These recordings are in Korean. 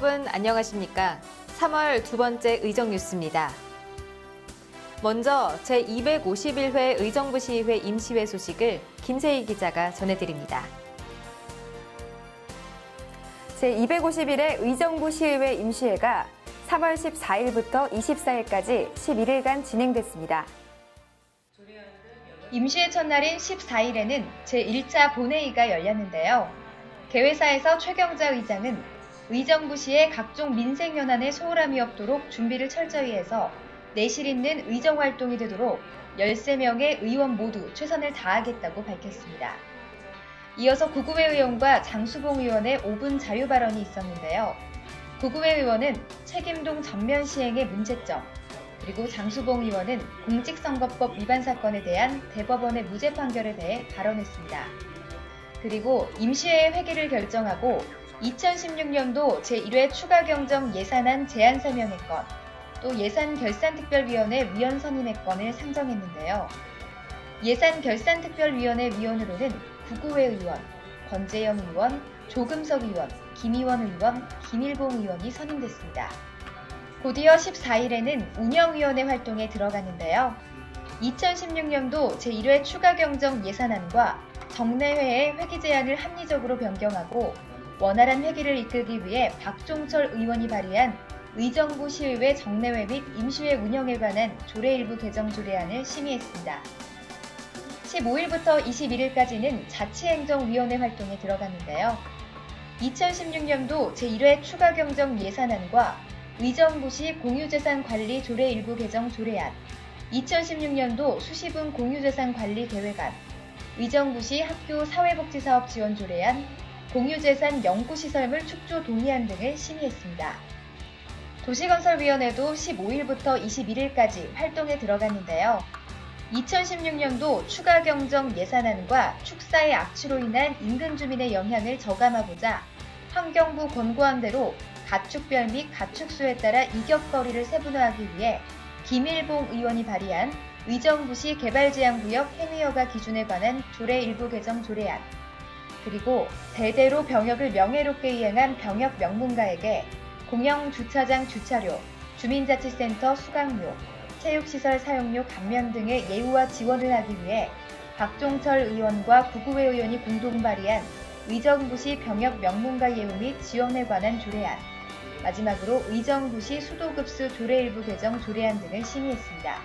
여러분 안녕하십니까? 3월 두 번째 의정뉴스입니다. 먼저 제251회 의정부시의회 임시회 소식을 김세희 기자가 전해드립니다. 제251회 의정부시의회 임시회가 3월 14일부터 24일까지 11일간 진행됐습니다. 임시회 첫날인 14일에는 제1차 본회의가 열렸는데요. 개회사에서 최경자 의장은 의정부시의 각종 민생 현안에 소홀함이 없도록 준비를 철저히 해서 내실 있는 의정활동이 되도록 13명의 의원 모두 최선을 다하겠다고 밝혔습니다. 이어서 구구회 의원과 장수봉 의원의 5분 자유 발언이 있었는데요. 구구회 의원은 책임동 전면 시행의 문제점, 그리고 장수봉 의원은 공직선거법 위반 사건에 대한 대법원의 무죄 판결에 대해 발언했습니다. 그리고 임시회의 회기를 결정하고 2016년도 제1회 추가경정 예산안 제안 설명의 건, 또 예산결산특별위원회 위원 선임의 건을 상정했는데요. 예산결산특별위원회 위원으로는 구구회 의원, 권재영 의원, 조금석 의원, 김희원 의원, 김일봉 의원이 선임됐습니다. 곧이어 14일에는 운영위원회 활동에 들어갔는데요. 2016년도 제1회 추가경정 예산안과 정례회의 회기 제안을 합리적으로 변경하고 원활한 회기를 이끌기 위해 박종철 의원이 발의한 의정부시의회 정례회 및 임시회 운영에 관한 조례 일부 개정 조례안을 심의했습니다. 15일부터 21일까지는 자치행정위원회 활동에 들어갔는데요. 2016년도 제1회 추가경정 예산안과 의정부시 공유재산 관리 조례 일부 개정 조례안, 2016년도 수시분 공유재산 관리 계획안, 의정부시 학교 사회복지사업 지원 조례안, 공유재산 연구시설물 축조 동의안 등을 심의했습니다. 도시건설위원회도 15일부터 21일까지 활동에 들어갔는데요. 2016년도 추가경정 예산안과 축사의 악취로 인한 인근 주민의 영향을 저감하고자 환경부 권고한 대로 가축별 및 가축수에 따라 이격거리를 세분화하기 위해 김일봉 의원이 발의한 의정부시 개발제한구역 행위허가 기준에 관한 조례 일부 개정 조례안, 그리고 대대로 병역을 명예롭게 이행한 병역 명문가에게 공영주차장 주차료, 주민자치센터 수강료, 체육시설 사용료 감면 등의 예우와 지원을 하기 위해 박종철 의원과 구구회 의원이 공동 발의한 의정부시 병역 명문가 예우 및 지원에 관한 조례안, 마지막으로 의정부시 수도급수 조례 일부 개정 조례안 등을 심의했습니다.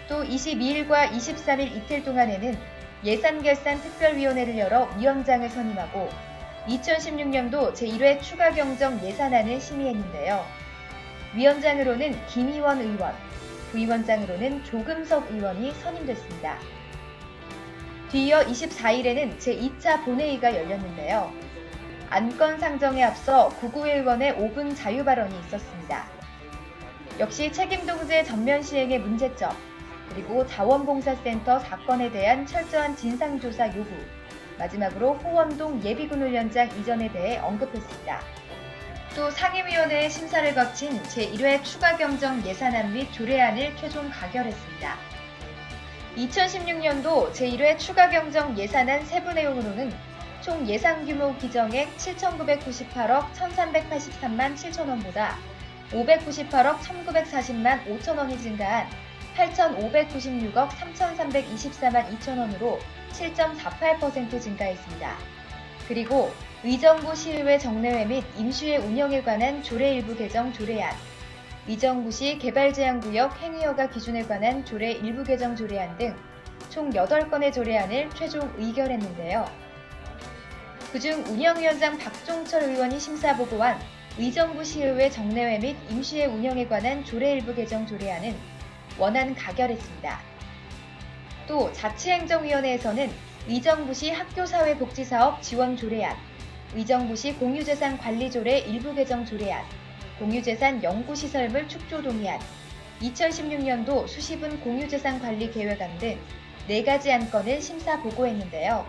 또 22일과 23일 이틀 동안에는 예산결산특별위원회를 열어 위원장을 선임하고 2016년도 제1회 추가경정 예산안을 심의했는데요. 위원장으로는 김희원 의원, 부위원장으로는 조금석 의원이 선임됐습니다. 뒤이어 24일에는 제2차 본회의가 열렸는데요. 안건 상정에 앞서 구구회 의원의 5분 자유 발언이 있었습니다. 역시 책임동제 전면 시행의 문제점, 그리고 자원봉사센터 사건에 대한 철저한 진상조사 요구, 마지막으로 호원동 예비군 훈련장 이전에 대해 언급했습니다. 또 상임위원회의 심사를 거친 제1회 추가경정 예산안 및 조례안을 최종 가결했습니다. 2016년도 제1회 추가경정 예산안 세부 내용으로는 총 예산규모 기정액 7,998억 1,383만 7천원보다 598억 1,940만 5천원이 증가한 8,596억 3,324만 2천원으로 7.48% 증가했습니다. 그리고 의정부시의회 정례회 및 임시회 운영에 관한 조례 일부 개정 조례안, 의정부시 개발제한구역 행위허가 기준에 관한 조례 일부 개정 조례안 등 총 8건의 조례안을 최종 의결했는데요. 그중 운영위원장 박종철 의원이 심사보고한 의정부시의회 정례회 및 임시회 운영에 관한 조례 일부 개정 조례안은 원안 가결했습니다. 또 자치행정위원회에서는 의정부시 학교사회복지사업 지원 조례안, 의정부시 공유재산 관리조례 일부 개정 조례안, 공유재산 연구시설물 축조 동의안, 2016년도 수시분 공유재산 관리 계획안 등 4가지 안건을 심사 보고했는데요.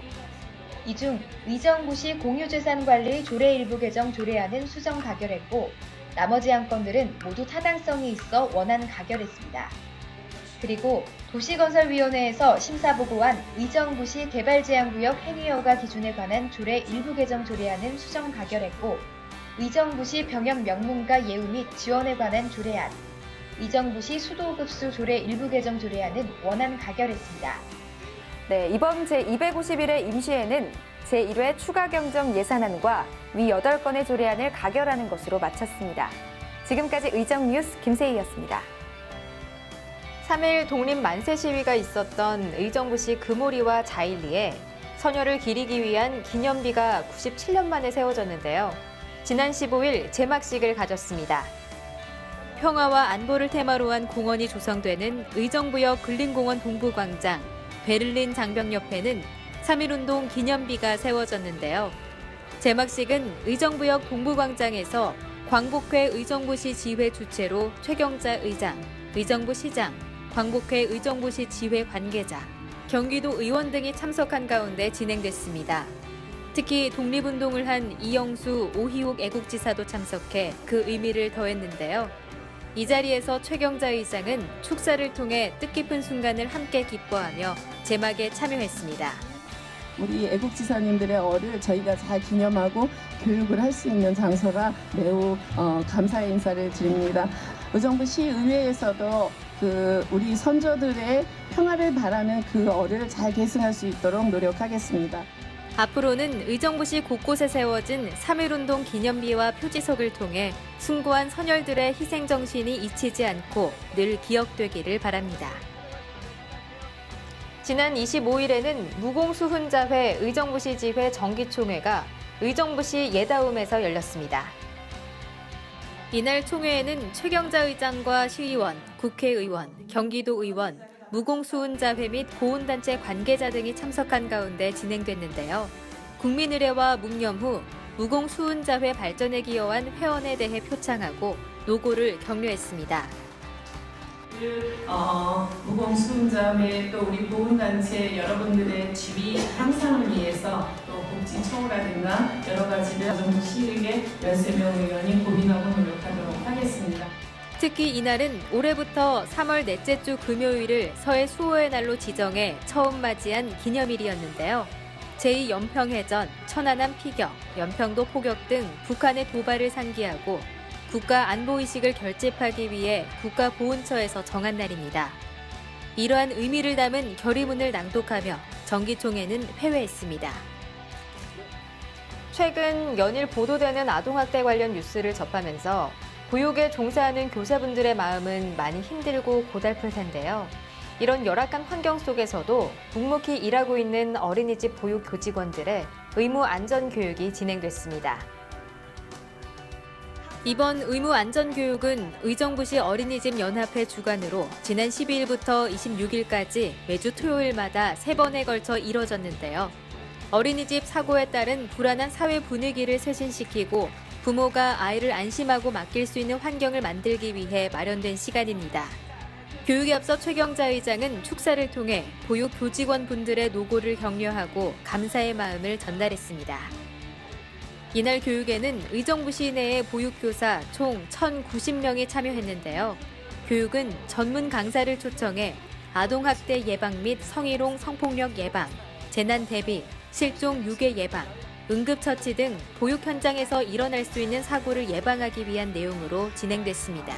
이 중 의정부시 공유재산 관리 조례 일부 개정 조례안은 수정 가결했고 나머지 안건들은 모두 타당성이 있어 원안 가결했습니다. 그리고 도시건설위원회에서 심사보고한 의정부시 개발제한구역 행위허가 기준에 관한 조례 일부 개정 조례안은 수정 가결했고 의정부시 병역 명문과 예우 및 지원에 관한 조례안, 의정부시 수도급수 조례 일부 개정 조례안은 원안 가결했습니다. 네, 이번 제251회 임시회는 제1회 추가 경정 예산안과 위 8건의 조례안을 가결하는 것으로 마쳤습니다. 지금까지 의정뉴스 김세희였습니다. 3일 독립 만세 시위가 있었던 의정부시 금오리와 자일리에 선열을 기리기 위한 기념비가 97년 만에 세워졌는데요. 지난 15일 제막식을 가졌습니다. 평화와 안보를 테마로 한 공원이 조성되는 의정부역 근린공원 동부광장, 베를린 장벽 옆에는 3.1운동 기념비가 세워졌는데요. 제막식은 의정부역 동부광장에서 광복회 의정부시 지회 주최로 최경자 의장, 의정부시장, 광복회 의정부시 지회 관계자, 경기도 의원 등이 참석한 가운데 진행됐습니다. 특히 독립운동을 한 이영수, 오희옥 애국지사도 참석해 그 의미를 더했는데요. 이 자리에서 최경자 의장은 축사를 통해 뜻깊은 순간을 함께 기뻐하며 제막에 참여했습니다. 우리 애국지사님들의 얼을 저희가 잘 기념하고 교육을 할 수 있는 장소라 매우 감사의 인사를 드립니다. 의정부 시의회에서도 우리 선조들의 평화를 바라는 그 얼을 잘 계승할 수 있도록 노력하겠습니다. 앞으로는 의정부시 곳곳에 세워진 3.1운동 기념비와 표지석을 통해 숭고한 선열들의 희생정신이 잊히지 않고 늘 기억되기를 바랍니다. 지난 25일에는 무공수훈자회 의정부시 지회 정기총회가 의정부시 예다움에서 열렸습니다. 이날 총회에는 최경자 의장과 시의원, 국회의원, 경기도 의원, 무공수훈자회 및 보훈단체 관계자 등이 참석한 가운데 진행됐는데요. 국민의례와 묵념 후 무공수훈자회 발전에 기여한 회원에 대해 표창하고 노고를 격려했습니다. 무공수훈자회 또 우리 보훈단체 여러분들의 지위 향상을 위해서 또 복지처우라든가 여러 가지를 의정부 시의회 13명 의원이 고민하고 노력하도록 하겠습니다. 특히 이날은 올해부터 3월 넷째 주 금요일을 서해 수호의 날로 지정해 처음 맞이한 기념일이었는데요. 제2연평해전, 천안함 피격, 연평도 포격 등 북한의 도발을 상기하고 국가 안보의식을 결집하기 위해 국가보훈처에서 정한 날입니다. 이러한 의미를 담은 결의문을 낭독하며 정기총회는 회회했습니다. 최근 연일 보도되는 아동학대 관련 뉴스를 접하면서 보육에 종사하는 교사분들의 마음은 많이 힘들고 고달플 텐데요. 이런 열악한 환경 속에서도 묵묵히 일하고 있는 어린이집 보육 교직원들의 의무 안전 교육이 진행됐습니다. 이번 의무 안전 교육은 의정부시 어린이집 연합회 주관으로 지난 12일부터 26일까지 매주 토요일마다 3번에 걸쳐 이뤄졌는데요. 어린이집 사고에 따른 불안한 사회 분위기를 쇄신시키고 부모가 아이를 안심하고 맡길 수 있는 환경을 만들기 위해 마련된 시간입니다. 교육에 앞서 최경자 의장은 축사를 통해 보육 교직원분들의 노고를 격려하고 감사의 마음을 전달했습니다. 이날 교육에는 의정부시 내의 보육교사 총 1,090명이 참여했는데요. 교육은 전문 강사를 초청해 아동학대 예방 및 성희롱 성폭력 예방, 재난 대비, 실종 유괴 예방, 응급처치 등 보육 현장에서 일어날 수 있는 사고를 예방하기 위한 내용으로 진행됐습니다.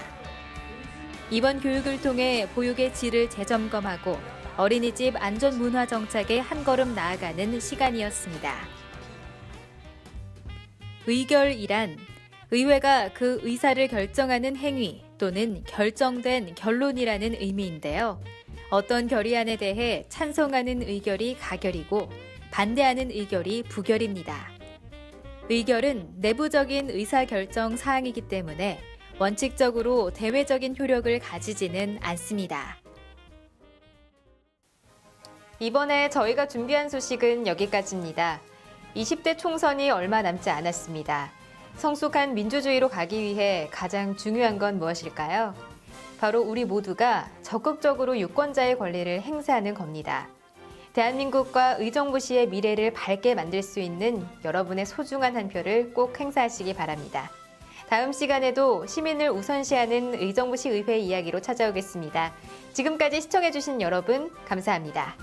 이번 교육을 통해 보육의 질을 재점검하고 어린이집 안전문화 정착에 한 걸음 나아가는 시간이었습니다. 의결이란 의회가 그 의사를 결정하는 행위 또는 결정된 결론이라는 의미인데요. 어떤 결의안에 대해 찬성하는 의결이 가결이고 반대하는 의결이 부결입니다. 의결은 내부적인 의사결정 사항이기 때문에 원칙적으로 대외적인 효력을 가지지는 않습니다. 이번에 저희가 준비한 소식은 여기까지입니다. 20대 총선이 얼마 남지 않았습니다. 성숙한 민주주의로 가기 위해 가장 중요한 건 무엇일까요? 바로 우리 모두가 적극적으로 유권자의 권리를 행사하는 겁니다. 대한민국과 의정부시의 미래를 밝게 만들 수 있는 여러분의 소중한 한 표를 꼭 행사하시기 바랍니다. 다음 시간에도 시민을 우선시하는 의정부시 의회 이야기로 찾아오겠습니다. 지금까지 시청해주신 여러분 감사합니다.